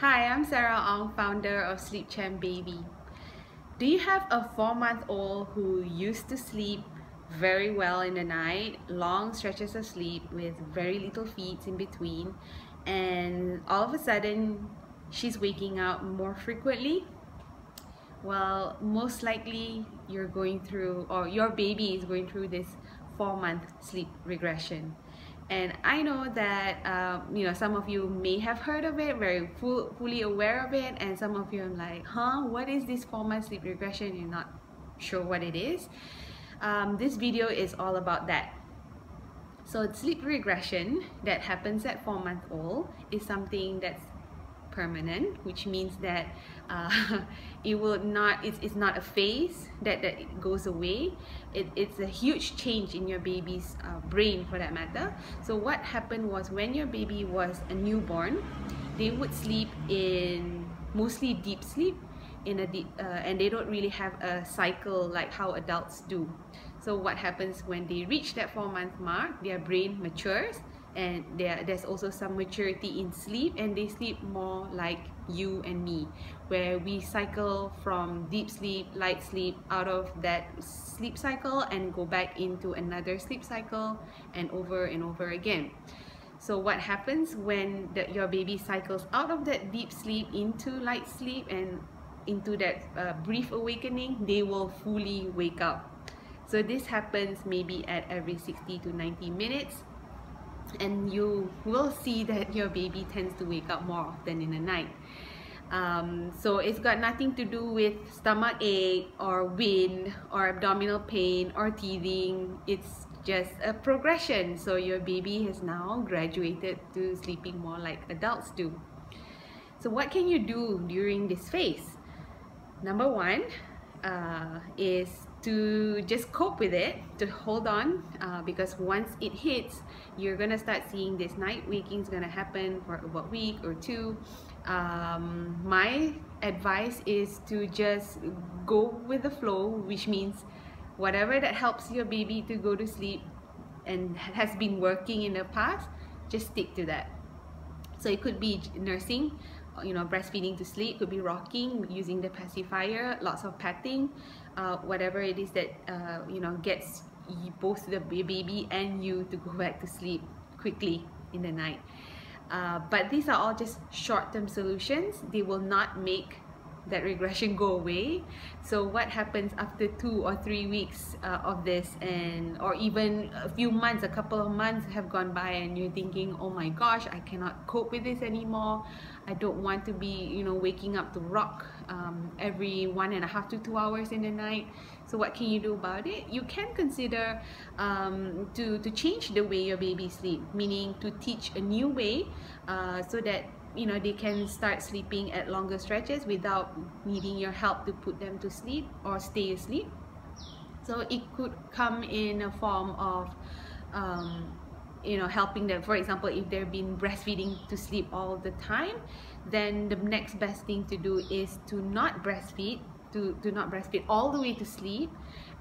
Hi, I'm Sarah Ong, founder of Sleep Champ Baby. Do you have a 4-month-old who used to sleep very well in the night, long stretches of sleep with very little feeds in between, and all of a sudden she's waking up more frequently? Well, most likely you're going through, or your baby is going through this 4-month sleep regression. And I know that some of you may have heard of it, very fully aware of it, and some of you are like, what is this 4-month sleep regression? You're not sure what it is. This video is all about that. So sleep regression that happens at 4-month-old is something that's permanent, which means that it's not a phase that goes away. It's a huge change in your baby's brain, for that matter. So what happened was, when your baby was a newborn, they would sleep in mostly deep sleep, and they don't really have a cycle like how adults do. So what happens when they reach that 4-month mark, their brain matures, and there's also some maturity in sleep, and they sleep more like you and me, where we cycle from deep sleep, light sleep, out of that sleep cycle and go back into another sleep cycle, and over again. So what happens when your baby cycles out of that deep sleep into light sleep and into that brief awakening, they will fully wake up. So this happens maybe at every 60 to 90 minutes. And you will see that your baby tends to wake up more often in the night. So it's got nothing to do with stomach ache or wind or abdominal pain or teething. It's just a progression. So your baby has now graduated to sleeping more like adults do. So what can you do during this phase? Number one is to just cope with it, to hold on, because once it hits, you're gonna start seeing this night waking is gonna happen for about a week or two. My advice is to just go with the flow, which means whatever that helps your baby to go to sleep and has been working in the past, just stick to that. So it could be nursing, breastfeeding to sleep, could be rocking, using the pacifier, lots of patting, whatever it is that gets both the baby and you to go back to sleep quickly in the night. But these are all just short-term solutions. They will not make that regression go away. So what happens after 2 or 3 weeks of this, or even a few months, a couple of months have gone by, and you're thinking, oh my gosh, I cannot cope with this anymore. I don't want to be waking up to rock every 1.5 to 2 hours in the night. So what can you do about it? You can consider to change the way your baby sleep, meaning to teach a new way so that they can start sleeping at longer stretches without needing your help to put them to sleep or stay asleep. So it could come in a form of helping them. For example, if they've been breastfeeding to sleep all the time, then the next best thing to do is to not breastfeed, to not breastfeed all the way to sleep,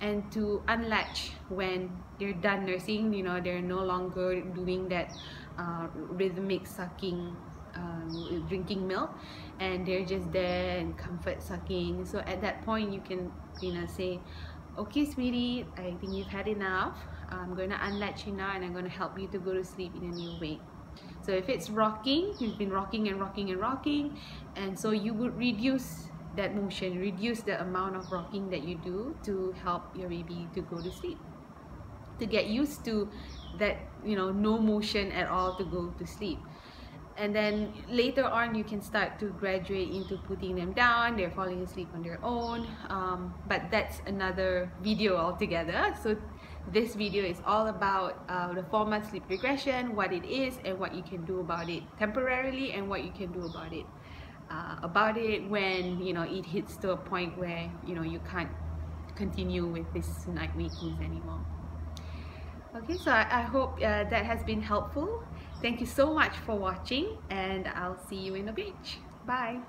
and to unlatch when they're done nursing. They're no longer doing that rhythmic sucking, drinking milk, and they're just there and comfort sucking. So at that point, you can say, okay sweetie, I think you've had enough. I'm going to unlatch you now, and I'm going to help you to go to sleep in a new way. So if it's rocking, you've been rocking and rocking and rocking, and so you would reduce that motion, reduce the amount of rocking that you do to help your baby to go to sleep, to get used to that no motion at all to go to sleep. And then later on, you can start to graduate into putting them down. They're falling asleep on their own, but that's another video altogether. So this video is all about the 4-month sleep regression, what it is and what you can do about it temporarily, and what you can do about it when it hits to a point where you can't continue with this night wakings anymore. Okay, so I hope that has been helpful. Thank you so much for watching, and I'll see you in the beach. Bye.